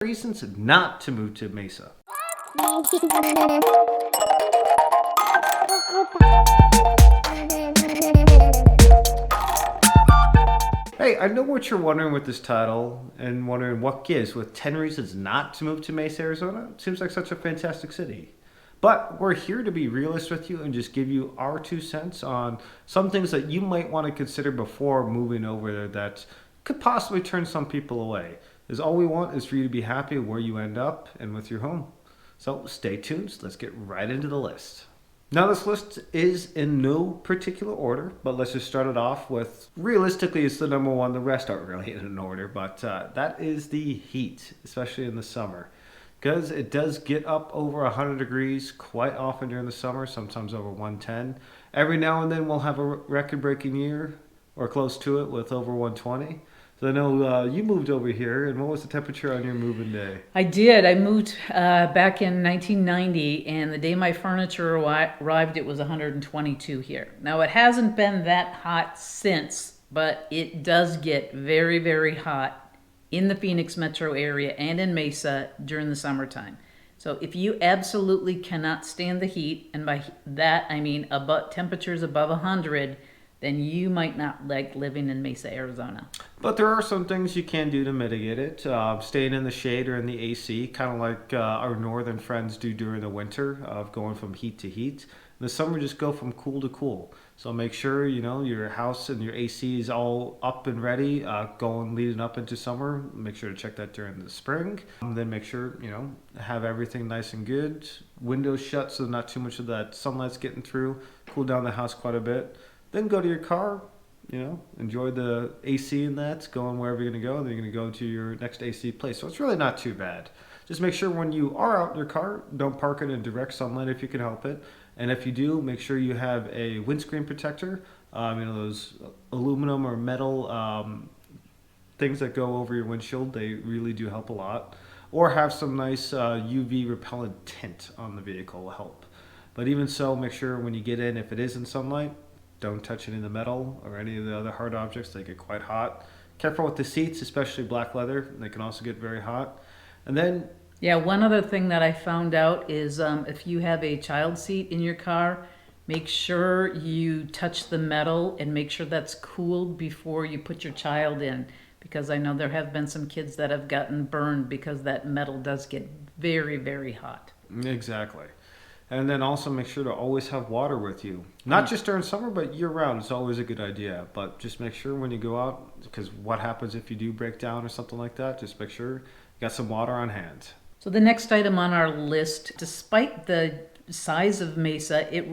Reasons not to move to Mesa. Hey, I know what you're wondering with this title and wondering what gives with 10 reasons not to move to Mesa, Arizona. It seems like such a fantastic city. But we're here to be realist with you and just give you our 2 cents on some things that you might want to consider before moving over there that could possibly turn some people away. Is all we want is for you to be happy where you end up and with your home. So stay tuned. Let's get right into the list. Now this list is in no particular order, but let's just start it off with, realistically it's the number one, the rest aren't really in an order, but that is the heat, especially in the summer. Because it does get up over 100 degrees quite often during the summer, sometimes over 110. Every now and then we'll have a record-breaking year, or close to it, with over 120. So I know you moved over here, and what was the temperature on your moving day? I did. I moved back in 1990, and the day my furniture arrived, it was 122 here. Now, it hasn't been that hot since, but it does get very, very hot in the Phoenix metro area and in Mesa during the summertime. So if you absolutely cannot stand the heat, and by that I mean temperatures above 100, then you might not like living in Mesa, Arizona. But there are some things you can do to mitigate it. Staying in the shade or in the AC, kind of like our northern friends do during the winter, of going from heat to heat. In the summer, just go from cool to cool. So make sure your house and your AC is all up and ready, going leading up into summer. Make sure to check that during the spring. Then make sure have everything nice and good. Windows shut so not too much of that sunlight's getting through. Cool down the house quite a bit. Then go to your car, enjoy the AC in that, going wherever you're going to go, and then you're going to go to your next AC place. So it's really not too bad. Just make sure when you are out in your car, don't park it in direct sunlight if you can help it. And if you do, make sure you have a windscreen protector, those aluminum or metal things that go over your windshield. They really do help a lot. Or have some nice UV repellent tint on the vehicle will help. But even so, make sure when you get in, if it is in sunlight, don't touch any of the metal or any of the other hard objects. They get quite hot. Careful with the seats, especially black leather. They can also get very hot. And then... Yeah, one other thing that I found out is if you have a child seat in your car, make sure you touch the metal and make sure that's cooled before you put your child in. Because I know there have been some kids that have gotten burned because that metal does get very, very hot. Exactly. And then also make sure to always have water with you. Not just during summer, but year-round. It's always a good idea. But just make sure when you go out, because what happens if you do break down or something like that, just make sure you got some water on hand. So the next item on our list, despite the size of Mesa, it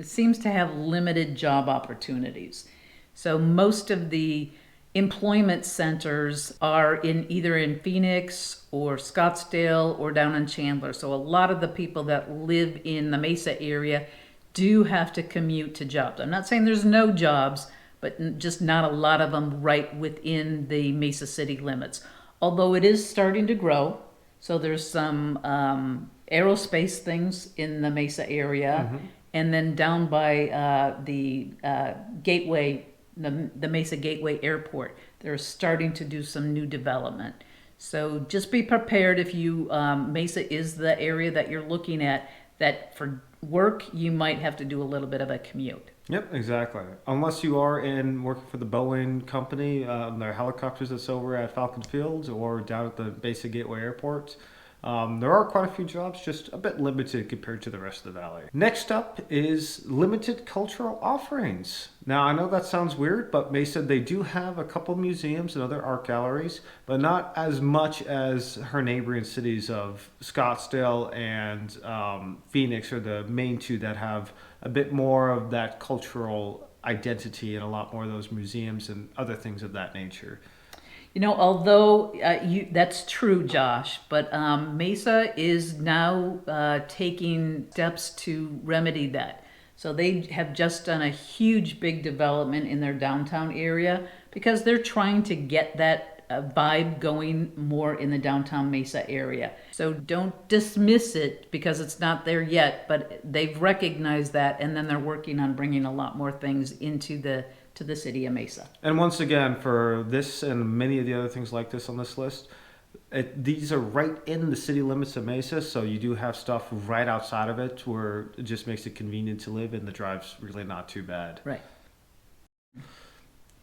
seems to have limited job opportunities. So most of the employment centers are either in Phoenix or Scottsdale or down in Chandler. So a lot of the people that live in the Mesa area do have to commute to jobs. I'm not saying there's no jobs, but just not a lot of them right within the Mesa city limits. Although it is starting to grow. So there's some aerospace things in the Mesa area. Mm-hmm. And then down by the Gateway, the Mesa Gateway Airport, they're starting to do some new development. So just be prepared if Mesa is the area that you're looking at, that for work you might have to do a little bit of a commute. Yep, exactly. Unless you are working for the Boeing company, their helicopters that's over at Falcon Field or down at the Mesa Gateway Airport. There are quite a few jobs, just a bit limited compared to the rest of the valley. Next up is limited cultural offerings. Now, I know that sounds weird, but Mesa, they do have a couple museums and other art galleries, but not as much as her neighboring cities of Scottsdale and Phoenix are the main two that have a bit more of that cultural identity and a lot more of those museums and other things of that nature. Although that's true, Josh, but Mesa is now taking steps to remedy that. So they have just done a huge, big development in their downtown area because they're trying to get that vibe going more in the downtown Mesa area. So don't dismiss it because it's not there yet, but they've recognized that, and then they're working on bringing a lot more things into the city of Mesa. And once again, for this and many of the other things like this on this list, These are right in the city limits of Mesa, so you do have stuff right outside of it where it just makes it convenient to live, and the drive's really not too bad. Right.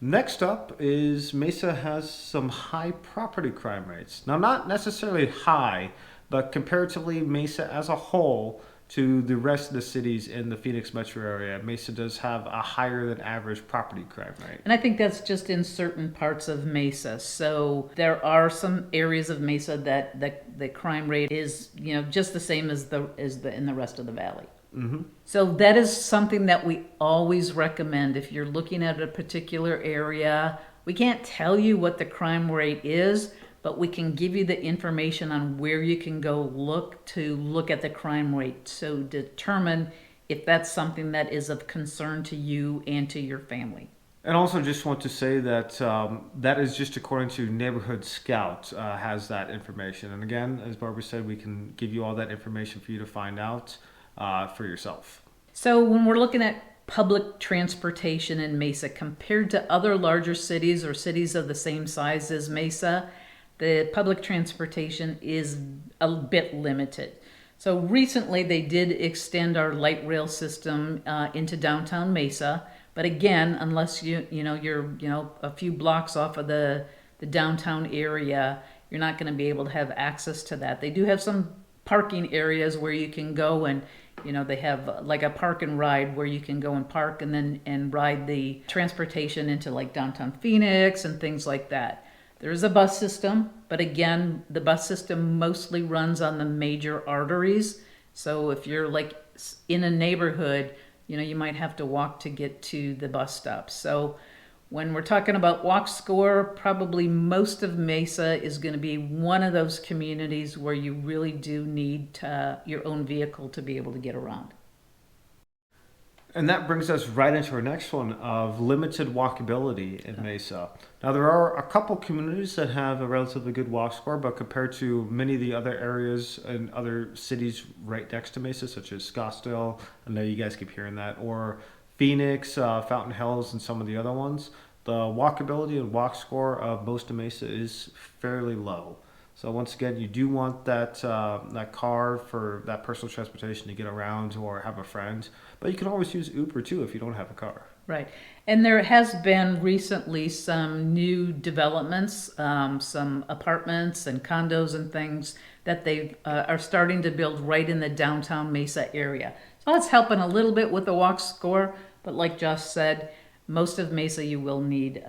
Next up is Mesa has some high property crime rates. Now, not necessarily high, but comparatively, Mesa as a whole to the rest of the cities in the Phoenix metro area, Mesa does have a higher than average property crime rate. And I think that's just in certain parts of Mesa. So there are some areas of Mesa that the crime rate is, just the same as the in the rest of the valley. Mm-hmm. So that is something that we always recommend if you're looking at a particular area. We can't tell you what the crime rate is, but we can give you the information on where you can go look at the crime rate. So determine if that's something that is of concern to you and to your family. And also, just want to say that that is just according to Neighborhood Scout has that information. And again, as Barbara said, we can give you all that information for you to find out for yourself. So when we're looking at public transportation in Mesa compared to other larger cities or cities of the same size as Mesa, the public transportation is a bit limited. So recently they did extend our light rail system into downtown Mesa, but again, unless you're a few blocks off of the downtown area, you're not going to be able to have access to that. They do have some parking areas where you can go and they have like a park and ride where you can go and park and ride the transportation into like downtown Phoenix and things like that. There is a bus system, but again, the bus system mostly runs on the major arteries. So if you're like in a neighborhood, you might have to walk to get to the bus stop. So when we're talking about walk score, probably most of Mesa is going to be one of those communities where you really do need your own vehicle to be able to get around. And that brings us right into our next one of limited walkability in Mesa. Now, there are a couple communities that have a relatively good walk score, but compared to many of the other areas and other cities right next to Mesa, such as Scottsdale, I know you guys keep hearing that, or Phoenix, Fountain Hills, and some of the other ones, the walkability and walk score of most of Mesa is fairly low. So once again, you do want that car for that personal transportation to get around or have a friend, but you can always use Uber too if you don't have a car. Right. And there has been recently some new developments, some apartments and condos and things that they are starting to build right in the downtown Mesa area. So that's helping a little bit with the walk score, but like Josh said, most of Mesa you will need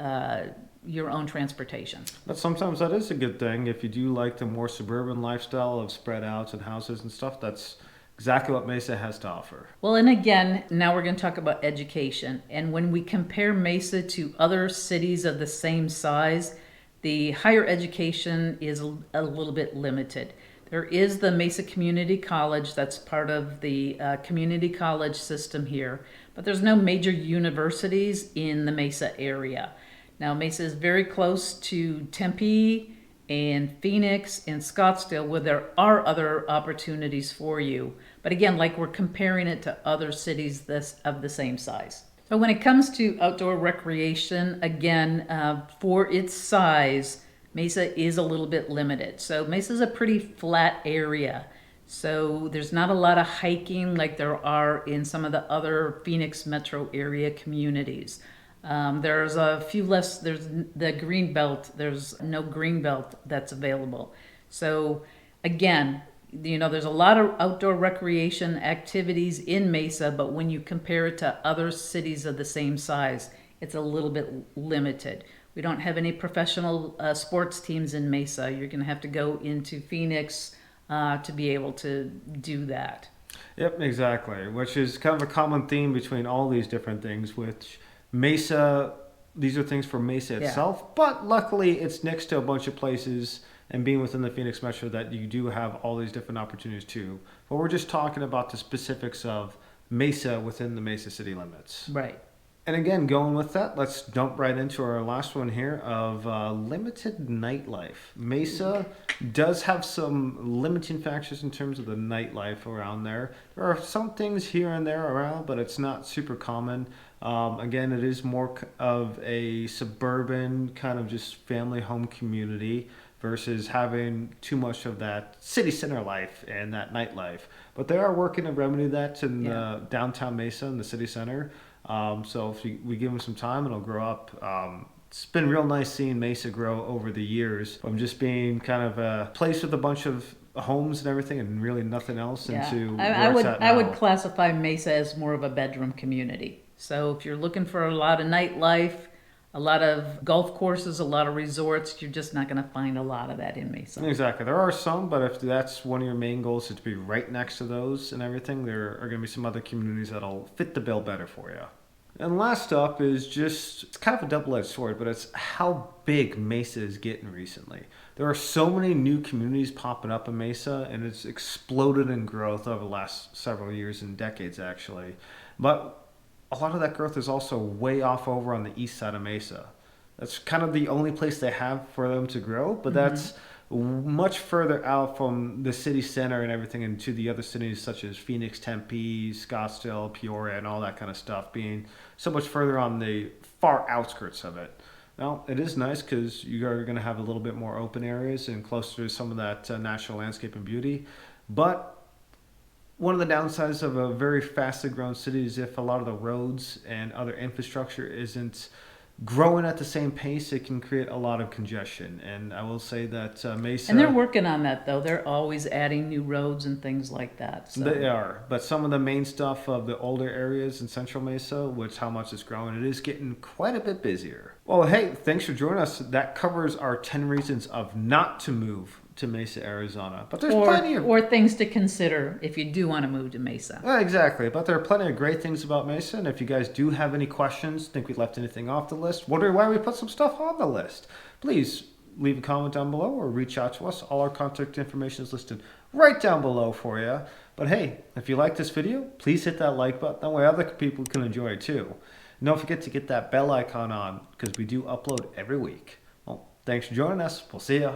your own transportation. But sometimes that is a good thing. If you do like the more suburban lifestyle of spread outs and houses and stuff, that's exactly what Mesa has to offer. Well, and again, now we're going to talk about education. And when we compare Mesa to other cities of the same size, the higher education is a little bit limited. There is the Mesa Community College that's part of the community college system here, but there's no major universities in the Mesa area. Now, Mesa is very close to Tempe and Phoenix and Scottsdale, where there are other opportunities for you. But again, like we're comparing it to other cities of the same size. So when it comes to outdoor recreation, again, for its size, Mesa is a little bit limited. So Mesa is a pretty flat area. So there's not a lot of hiking like there are in some of the other Phoenix metro area communities. There's a few less, there's the green belt, there's no green belt that's available. So again, there's a lot of outdoor recreation activities in Mesa, but when you compare it to other cities of the same size, it's a little bit limited. We don't have any professional sports teams in Mesa. You're going to have to go into Phoenix to be able to do that. Yep, exactly, which is kind of a common theme between all these different things, which Mesa, these are things for Mesa itself, but luckily it's next to a bunch of places and being within the Phoenix Metro that you do have all these different opportunities too. But we're just talking about the specifics of Mesa within the Mesa city limits. Right. And again, going with that, let's jump right into our last one here of limited nightlife. Mesa does have some limiting factors in terms of the nightlife around there. There are some things here and there around, but it's not super common. Again, it is more of a suburban kind of just family home community. versus having too much of that city center life and that nightlife. But they are working to remedy that in downtown Mesa in the city center. So if we give them some time, it'll grow up. It's been real nice seeing Mesa grow over the years from just being kind of a place with a bunch of homes and everything and really nothing else into I where would it's at I would now. classify Mesa as more of a bedroom community. So if you're looking for a lot of nightlife, a lot of golf courses, a lot of resorts, you're just not going to find a lot of that in Mesa. Exactly. There are some, but if that's one of your main goals is to be right next to those and everything, there are going to be some other communities that'll fit the bill better for you. And last up is just, it's kind of a double-edged sword, but it's how big Mesa is getting recently. There are so many new communities popping up in Mesa, and it's exploded in growth over the last several years and decades, actually. But a lot of that growth is also way off over on the east side of Mesa. That's kind of the only place they have for them to grow, but that's much further out from the city center and everything into the other cities such as Phoenix, Tempe, Scottsdale, Peoria, and all that kind of stuff being so much further on the far outskirts of it. Now, it is nice because you are going to have a little bit more open areas and closer to some of that natural landscape and beauty. But one of the downsides of a very fastly grown city is if a lot of the roads and other infrastructure isn't growing at the same pace, it can create a lot of congestion. And I will say that Mesa... And they're working on that, though. They're always adding new roads and things like that. So. They are. But some of the main stuff of the older areas in Central Mesa, which how much it's growing, it is getting quite a bit busier. Well, hey, thanks for joining us. That covers our 10 reasons of not to move to Mesa, Arizona. But there's plenty of... Or things to consider if you do want to move to Mesa. Exactly. But there are plenty of great things about Mesa. And if you guys do have any questions, think we left anything off the list, wonder why we put some stuff on the list, please leave a comment down below or reach out to us. All our contact information is listed right down below for you. But hey, if you like this video, please hit that like button. That way other people can enjoy it too. And don't forget to get that bell icon on because we do upload every week. Well, thanks for joining us. We'll see ya.